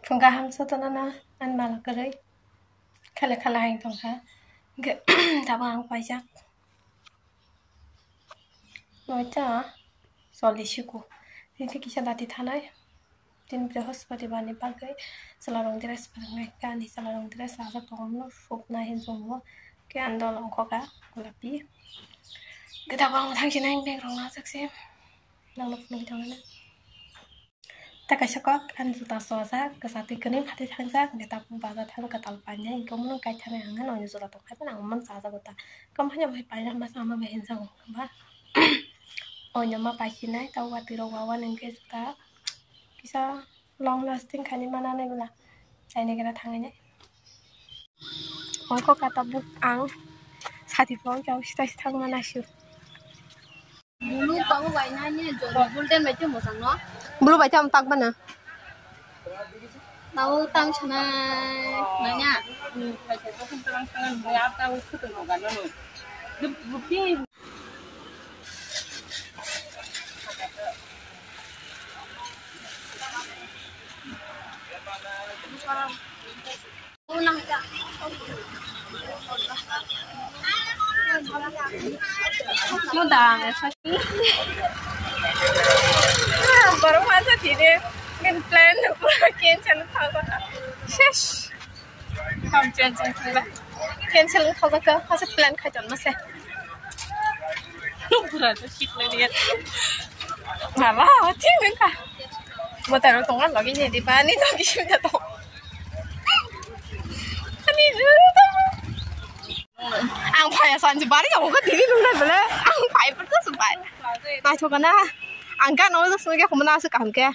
Fungka hamsa tanana an malakarai khala khala hang tongka ge tabang pajak noita solishiku ini kisah tadi tanai din bৃহস্পতিবার ni bagai selarong dress parangai kani selarong dress asa tongno supna hin jongmo ke andol ongkoka gulapi ge tabang thangsin hang beng rongna sakse nanglok nung tangana takasakok an juta sosa kesati kenim hati thangsa ge tapung baza thang katal panya ingko mun kai thane angan onyo jura tong kai nang man sa gota kam hanya bai panya mas ama be hin sang ba onyo ma pakinai tawati ro wawan engke juta bisa long lasting kani mana nih gula saya nih kira tangannya kok kata buk ang sati pong jauh sita tang mana sih bulu tahu mainannya jadi bulten macam musang no belum baca empat mana tahu tang cina nanya baca itu kan terang-terangan banyak tahu itu tuh kan lo bukti unang ka mudah ya sih baru masa tidak kan plan pura cancel tahu shush kamu cancel tahu ke masa plan kajian masa pura tuh sih dia malah tinggal kah mau taruh tongkat lagi nih di mana nih lagi sudah tahu ini dulu tahu ang payah sanji bari kamu kan diri dulu bela ang payah betul sebai nah coba na ang kan orang tuh semuanya kamu nasi kan ke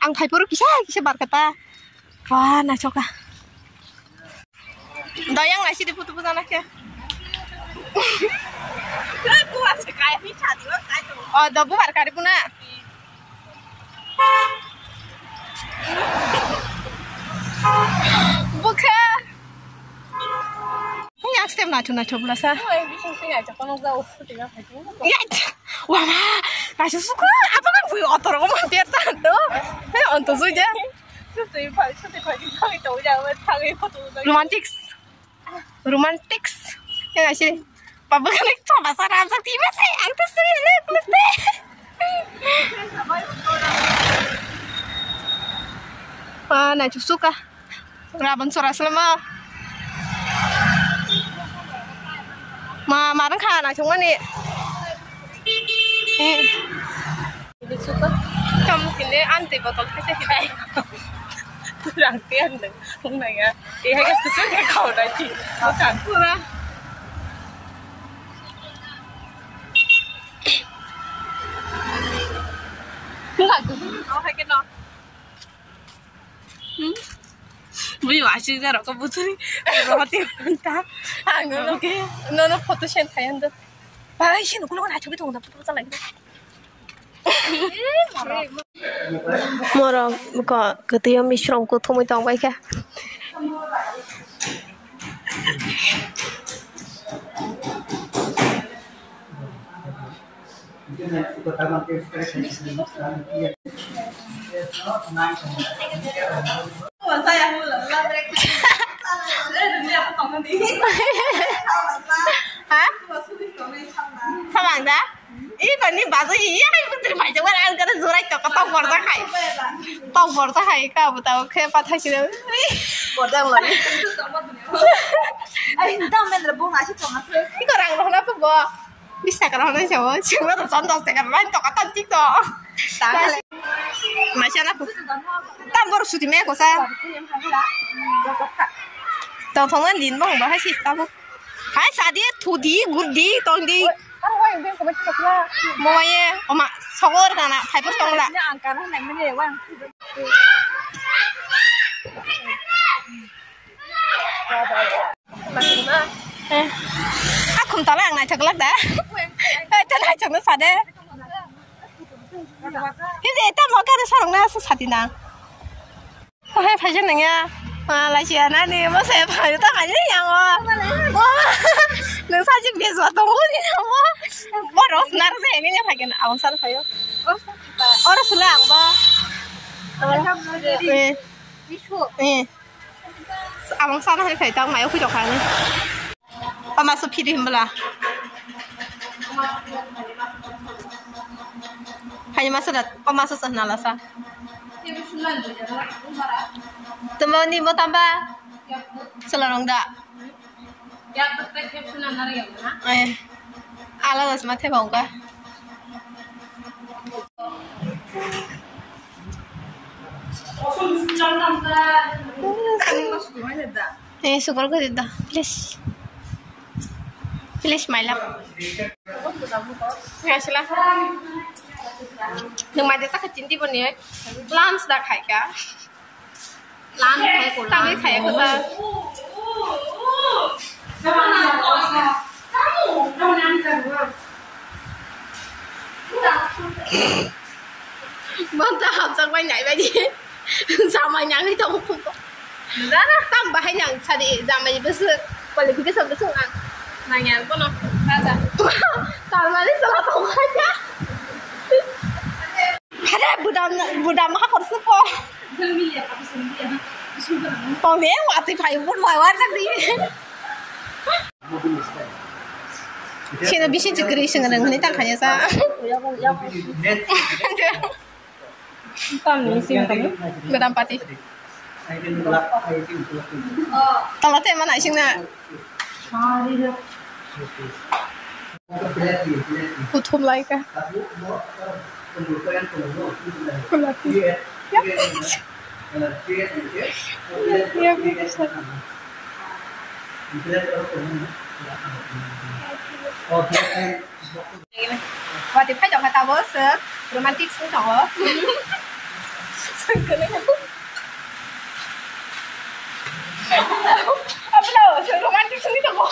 ang payah baru kisah berkata wah nah coba dayang nasi di putu putu anak ya aku masih kayak bicara juga kayak oh dabu berkari puna buka yang setiap nacho belasa yang bikin sih aja kalau nggak usah tinggal aja ya wah mah nacho suka apa kan punya otor kamu biar tahu untuk saja sudah pakai tahu jangan pakai foto romantics ya nggak sih papa kan coba saran sakti sih aku tuh sih lihat deh ah nacho suka raban suara selama mà nó khai là chúng anh Jadi suka kamu kini anti botol kecil kita kurang tiền đấy không này à thì hay cái susu cái khẩu đấy chị nó chẳng kurang nggak tuh oh hay cái nó bây giờ asyik kan aku butuh roti mentah nó foto sen thay anh đó bà xin nó cũng nói cho cái thùng tập foto lại moro có cái tiêm mishron của thùng mới tòng vậy kìa hả? Sao bằng đó? Ý bà ní bà gì ý hay mình phải cho anh cái rùa này cho cái tàu bò ra hay cả một tàu khe bắt thay chứ bột đang lấy ấy tao men là buông ngã chồng ngã cái răng nó phải bò bisa cái nó chồng chứ nó tao chọn tao sẽ cái bánh cho cái tao chích to mà sao nó tao baru sudah mẹ của sao tao thông anh đến bông bà hay gì tao hay sao đi thu đi gud đi tông đi mau ya oma sogor kana fiber tong la angkara này mới đều quang không tao là này chắc lắc đã chân này chẳng nó sạch đấy cái gì tao mau cái sao nó sạch đi nào hay phải chân này nha mà lại chuyện này đi mới sẽ phải tao phải như nhau à đừng sao chỉ biết rồi tao muốn đi đâu á bỏ rốt nát thế này phải cái nào sao phải không orang sulang ba abang sana hari phải tao mày aku chọc hàng nữa Pama sup đi mala hanya masalah pama susah nalasa teman ni mau tambah selarong dak ala das mate bang ka syukur ko dito please my love ya sila nung mai sa kacin di bani lunch dak khai ka lunch khai ko tang khai ko sa ta học sang quay nhảy vậy đi sao mà nhảy cái trong không đó đó tam bà hay nhảy sao đi ra mày bớt sự quay lại cái sầm bớt sự ăn này nhà con nó ra ra tao mà đi sao không hay nhá ada budam mah kau sepo Pong dia waktu payu pun bawa sakti Sini bisa juga dengan ini tak hanya sa tam ni sih kamu budam pati kalau tu mana sih na Putum lagi kah? Kulati. Ya. Ya bisa. Waktu itu jangan tahu se romantis tu tahu. Apa lo? Se romantis ni tahu.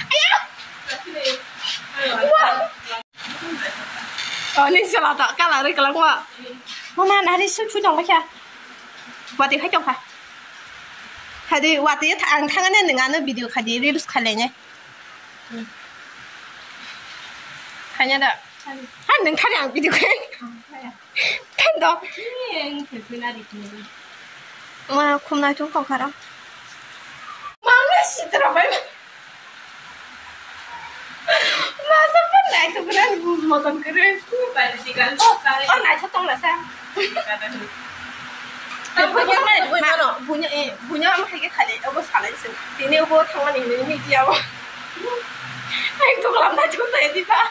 Ayah. Ni salah tak kalah dari kelang wa. Mama nak hari susu jom macam. Waktu itu jom kah? Hari waktu itu tangan ni dengan video kadi reels kalinya. Hanya dah. Han dengan kan yang video kan? Kan dah. Yang terpilih di sini. Ma, kumna tu kau kerana. Mana sih terapin? Masa pun naik tu beran makan keren. Perhatikan. Oh naik tu tong lah saya. Punya mana? Punya apa lagi kali? Aku salah sih. Ini aku tangan ini dia apa? Aku kalau nak cuci tadi tak.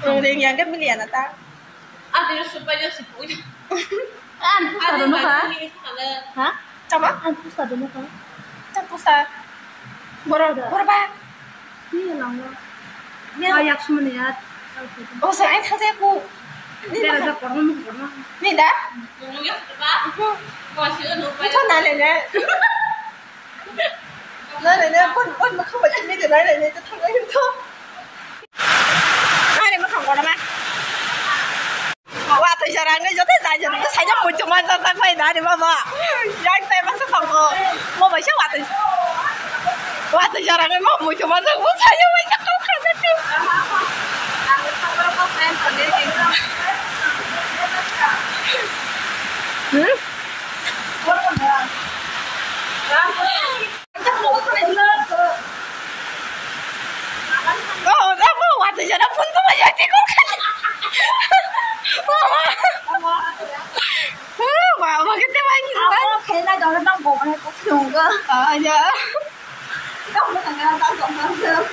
Orang yang kan milian tak? Ada supaya sepunya. Ada apa? Hah? Coba? Pusat ada apa? Tak pusat. Berapa? Ni lama. Ni ayak semua niat. Oh, saya tak tahu. Ni ada korang mu korang. Ni dah? Ngomongnya apa? Masih lupa. Itu nala ni. Nala ni pun macam macam ni dia nala ni tu tengah itu. Nala macam korang mah. Wah, tu jarang ni jadi saja. Tu saja muncul macam sampai dah di bawah. Yang saya masuk kamu, mau macam waktu jarang ni mau muncul macam saya macam kau kan tu. Oh, apa waktu jarang pun tu macam cikgu kan. Mama kita main kan? Kaya na daw na bong ay ko suga. Ya. Ikaw na nga ta ko masuk.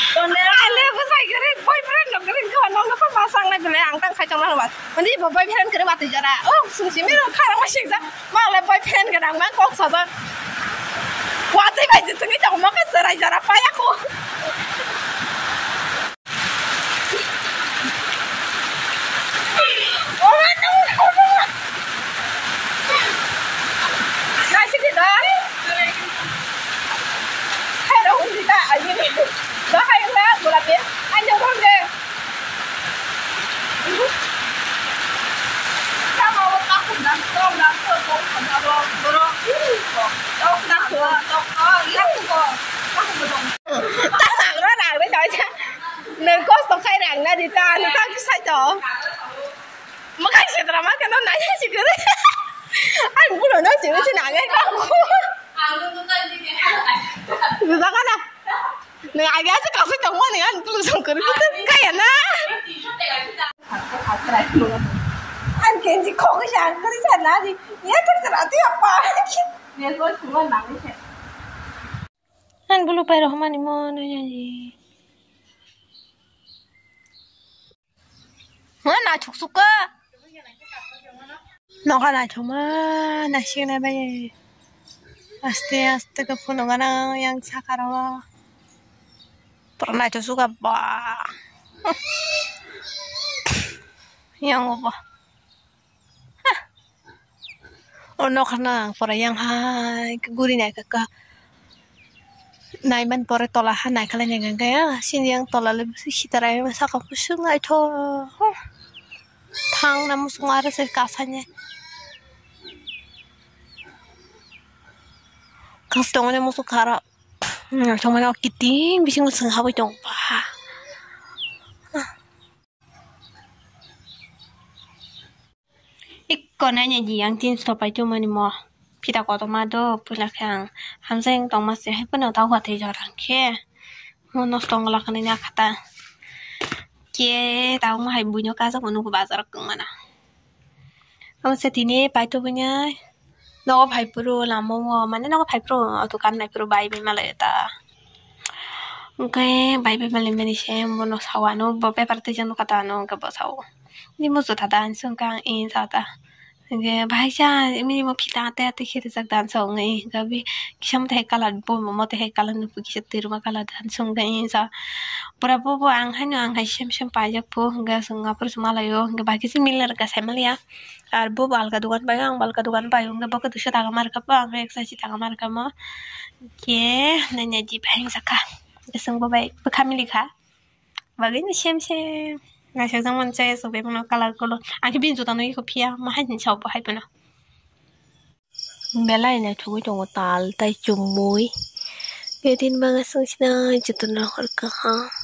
Ale pasal keren boyfriend nak keren kawan nak apa pasang nak beli angtang kacang nak buat. Nanti boyfriend keren buat jara. Oh, sungsi miro karang masih sah. Malah boyfriend keren mang kok saja. Buat apa itu tu ni jangan makan serai jara payah ko. Oh, mana? Nasi di dah. Hai dah undi dah. Ini ni. Dah hai lah. Bola dia. Anjing orang dia. Sama awak aku dah tahu dah tahu kalau dorong. Tahu dah tahu. Iya aku. Aku betul. Tak nak orang nak dia cakap. Nên có số khai rằng là đi ta, người ta sai chó mà cái gì tao mà cái nó nãy gì cứ đấy anh muốn nói chuyện với chị nào cái con người ta cái nào này ai ghé sẽ cọc sẽ chồng quá này anh luôn xong cứ cái gì nữa anh kiến gì khó cái gì nào gì nhớ cái gì nào tiếp à nhớ có chúng anh bảo cái anh belum bayar rumah ni mana jadi mana cuk suka no kana cuma nasi na bay aste ke punungan yang sakarawa pernah cuk suka ba yang apa ono kana pora yang hai guri na ka nai man pore tolahan nai kala yang gaya sin yang tola lebih sitarai masa kamu sungai to tang namu sungai se kasanya kastongannya musuh kara 정말 어깨띠 미신 거 생각하고 있던 오빠 이거는 이제 양팀 스톱할 좀 많이 뭐 피다고 도마도 불락향 한생 동마스 해보는 다고 되죠 않게 뭐너 동글라 그냥 갔다 걔 다음 할 무녀 가서 보는 거 맞아라 끔마나 아무튼 디네 바이토 그냥 너가 발프로 라모모 만에 너가 발프로 두간 발프로 바이비 말했다 오케이 바이비 말리면 이제 뭐너 사와노 뭐 빼parti jangan kata no ke basawo ni musuh tadan sungkang insata 이게 바이자 이미 뭐 피다한테 해서 단성이 그비 기셴테 헷갈란 뭐 헷갈란 부기셔 들으마 갈라 단성가 인사 브라보보 앙하뇨 앙하 셴셴 빠적보 그가 싱가포르 말아요 그가 바기스 밀러 가 세말이야 알보 발가 두간 바양 발가 두간 바요 그가 버거 두셔 다가 마르까 빠 엑사시 다가 마르까 뭐 게 내냐지 바행사카 그승보 바이 부카밀리카 바기는 셴셴 ngày sáng sáng mình chơi số về nó cala colo anh cái pin chỗ tao nói có pia mà hai nhìn chậu hay bên nào bé lại này chú cái chỗ tay chùm muối cái tin bằng cái sáng sáng chỉ tụi nó có cả ha